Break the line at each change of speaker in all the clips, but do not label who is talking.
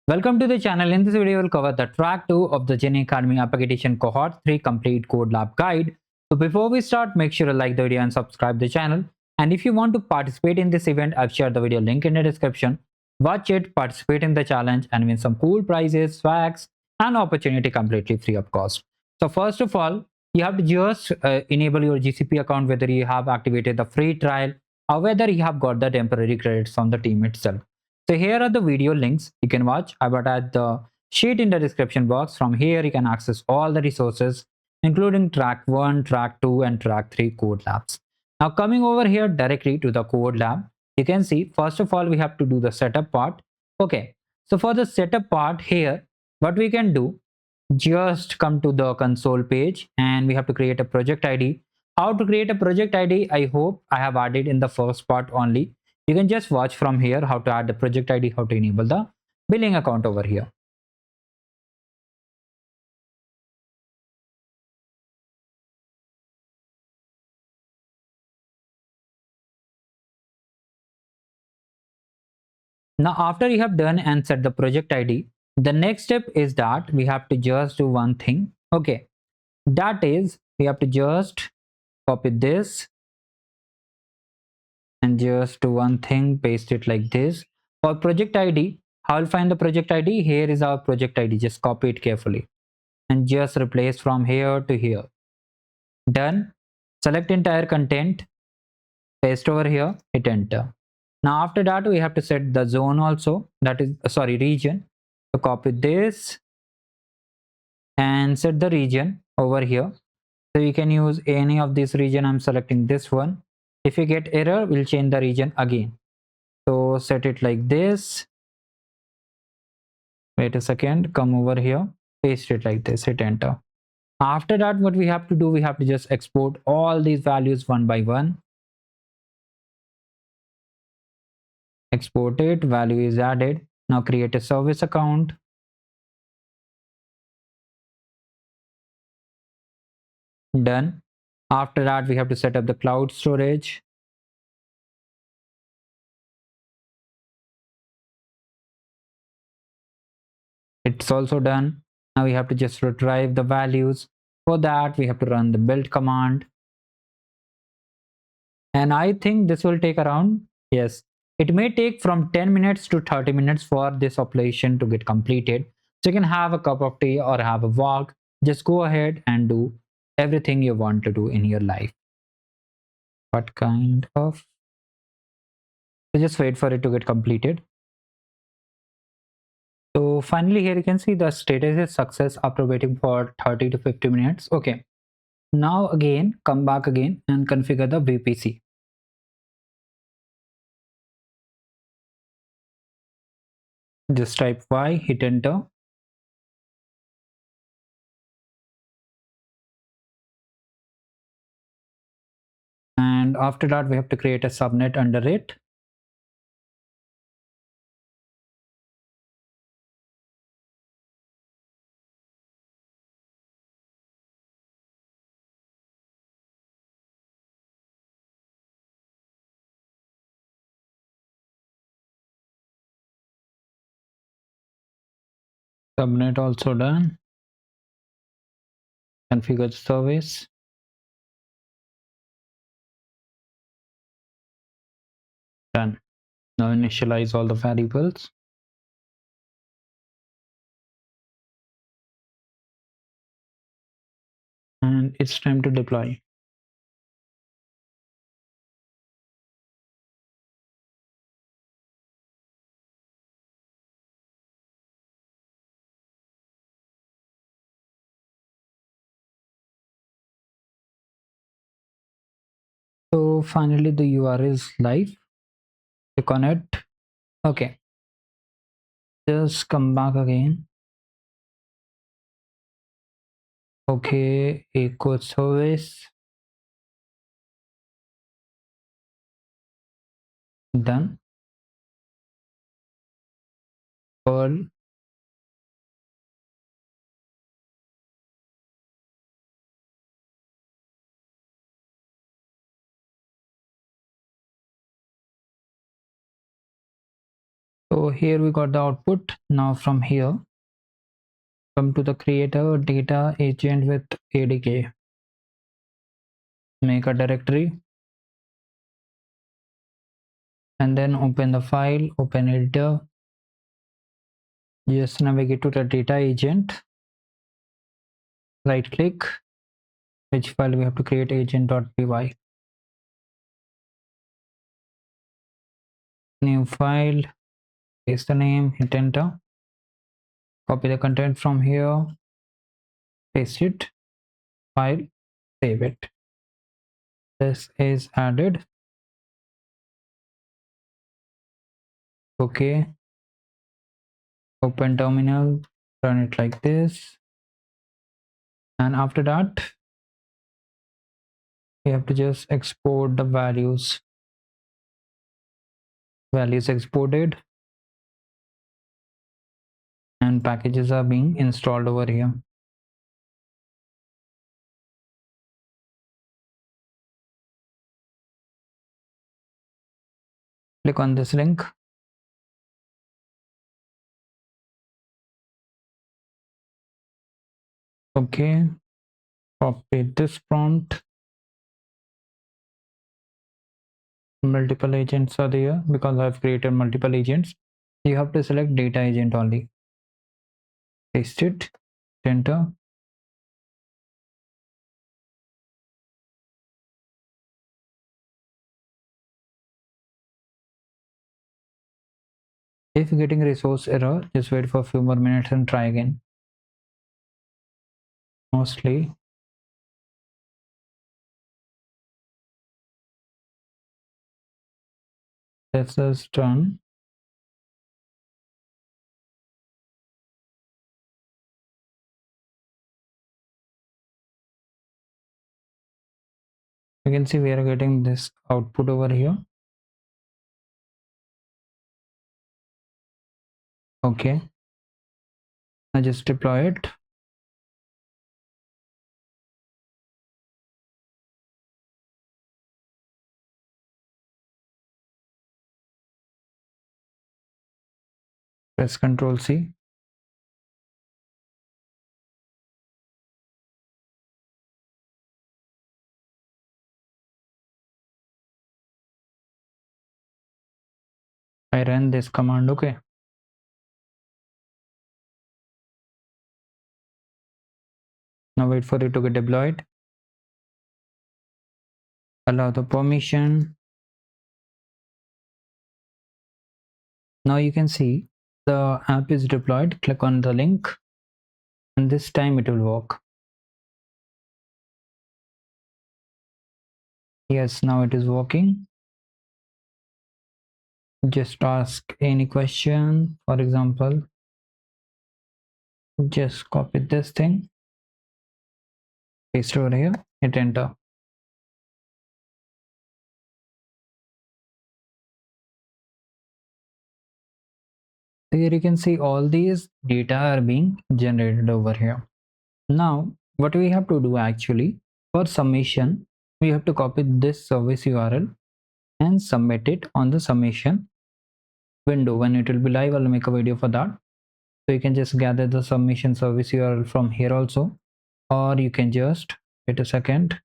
Welcome to the channel. In this video, we'll cover the track 2 of the GENAI Academy APAC Edition Cohort 3 Complete Code Lab Guide. So before we start, make sure to like the video and subscribe the channel. And if you want to participate in this event, I've shared the video link in the description. Watch it, participate in the challenge, and win some cool prizes, swags, and opportunity completely free of cost. So first of all, you have to just enable your GCP account, whether you have activated the free trial or whether you have got the temporary credits from the team itself. So here are the video links you can watch. I will add the sheet in the description box. From here, you can access all the resources, including track 1, track 2, and track 3 code labs. Now coming over here directly to the code lab, you can see, first of all, we have to do the setup part. Okay, so for the setup part here, what we can do, just come to the console page and we have to create a project ID. How to create a project ID, I hope I have added in the first part only. You can just watch from here how to add the project ID, how to enable the billing account over here. Now, after you have done and set the project ID, the next step is that we have to just do one thing. Okay, that is we have to just copy this and just do one thing, paste it like this. For project ID, how will find the project ID? Here is our project ID. Just copy it carefully and just replace from here to here. Done. Select entire content, paste over here, hit enter. Now after that we have to set the zone also, that is region. So copy this and set the region over here. So you can use any of this region. I'm selecting this one. If you get error, we'll change the region again. So set it like this. Wait a second, come over here, paste it like this, hit enter. After that, what we have to do, we have to just export all these values one by one. Export it, value is added. Now create a service account. Done. After that, we have to set up the cloud storage. It's also done. Now we have to just retrieve the values. For that, we have to run the build command. And I think this will take around, yes, it may take from 10 minutes to 30 minutes for this operation to get completed. So you can have a cup of tea or have a walk. Just go ahead and do everything you want to do in your life. What kind of? So just wait for it to get completed. So finally here you can see the status is success after waiting for 30 to 50 minutes. Okay. Now again, come back again and configure the VPC. Just type Y, hit enter. And after that, we have to create a subnet under it. Subnet also done. Configure the service. Done. Now initialize all the variables. And it's time to deploy. So finally the URL is live. Click on it. Okay. Just come back again. Okay, echo service. Done. Perl. So here we got the output. Now from here, come to the creator data agent with ADK. Make a directory and then open the file, open editor. Just navigate to the data agent, right click, which file we have to create, agent.py. New file, paste the name, hit enter, copy the content from here, paste it, file, save it. This is added. Okay, open terminal, run it like this, and after that we have to just export the values exported, and packages are being installed over here. Click on this link. Okay, copy this prompt. Multiple agents are there because I've created multiple agents. You have to select data agent only. Paste it, enter. If getting resource error, just wait for a few more minutes and try again. Mostly this is done. You can see we are getting this output over here. Okay, I just deploy it. Press Ctrl C. I ran this command. Okay, now wait for it to get deployed. Allow the permission. Now you can see the app is deployed. Click on the link and this time it will work. Yes, now it is working. Just ask any question. For example, just copy this thing, paste over here, hit enter. Here you can see all these data are being generated over here. Now what we have to do actually, for submission we have to copy this service URL and submit it on the submission window. When it will be live, I'll make a video for that. So you can just gather the submission service URL from here also, or you can just wait a second,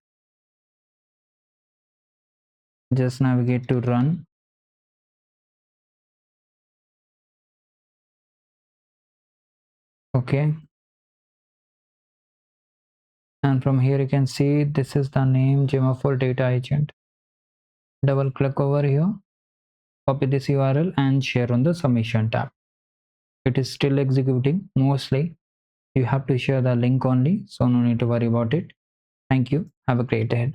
just navigate to run. Okay, and from here you can see this is the name, Gemma for data agent. Double click over here, copy this URL and share on the submission tab. It is still executing. Mostly you have to share the link only, so no need to worry about it. Thank you. Have a great day.